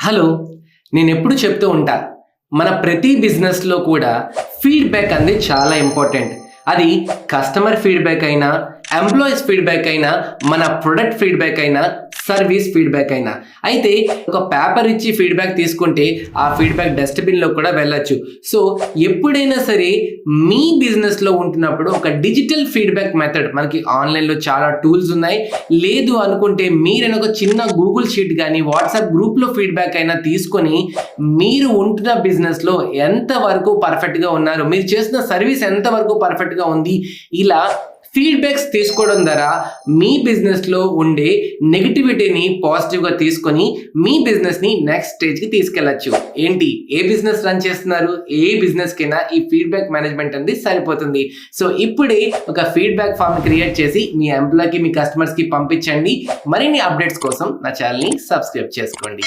Hello! నేనెప్పుడు చెప్తూ ఉంటా. మన ప్రతి బిజినెస్‌లో కూడా ఫీడ్‌బ్యాక్ అనేది చాలా ఇంపార్టెంట్. అది కస్టమర్ ఫీడ్‌బ్యాక్ అయినా, ఎంప్లాయీస్ ఫీడ్‌బ్యాక్ అయినా, మన ప్రొడక్ట్ ఫీడ్‌బ్యాక్ అయినా, సర్వీస్ ఫీడ్‌బ్యాక్ అయినా. అయితే ఒక పేపర్ ఇచ్చి ఫీడ్‌బ్యాక్ తీసుకుంటే ఆ ఫీడ్‌బ్యాక్ డస్ట్‌బిన్‌లో కూడా వెళ్ళొచ్చు. సో, ఎప్పుడైనా సరే మీ బిజినెస్‌లో ఉంటున్నప్పుడు ఒక డిజిటల్ ఫీడ్‌బ్యాక్ మెథడ్ మనకి ఆన్‌లైన్‌లో చాలా టూల్స్ ఉన్నాయి. లేదు అనుకుంటే మీరైనా ఒక చిన్న గూగుల్ షీట్ గాని, వాట్సాప్ గ్రూప్‌లో ఫీడ్‌బ్యాక్ అయినా తీసుకొని మీరు ఉంటున్న బిజినెస్‌లో ఎంత వరకు పర్ఫెక్ట్‌గా ఉన్నారు? మీరు చేసిన సర్వీస్ ఎంత వరకు పర్ఫెక్ట్‌గా ఉంది? ఇలా ఫీడ్‌బ్యాక్స్ తీసుకోవడం ద్వారా మీ బిజినెస్‌లో ఉండే నెగటివిటీని పాజిటివ్‌గా తీసుకొని మీ బిజినెస్‌ని నెక్స్ట్ స్టేజ్‌కి తీసుకెళ్లొచ్చు. ఏంటి? ఏ బిజినెస్ రన్ చేస్తున్నారు? ఏ బిజినెస్‌కైనా ఈ ఫీడ్‌బ్యాక్ మేనేజ్‌మెంట్ అనేది సరిపోతుంది. సో, ఇప్పుడే ఒక ఫీడ్‌బ్యాక్ ఫార్మ్ క్రియేట్ చేసి మీ ఎంప్లాయ్‌కి, మీ కస్టమర్స్‌కి పంపించండి. మరిన్ని అప్డేట్స్ కోసం నా ఛానెల్‌ని సబ్స్క్రైబ్ చేసుకోండి.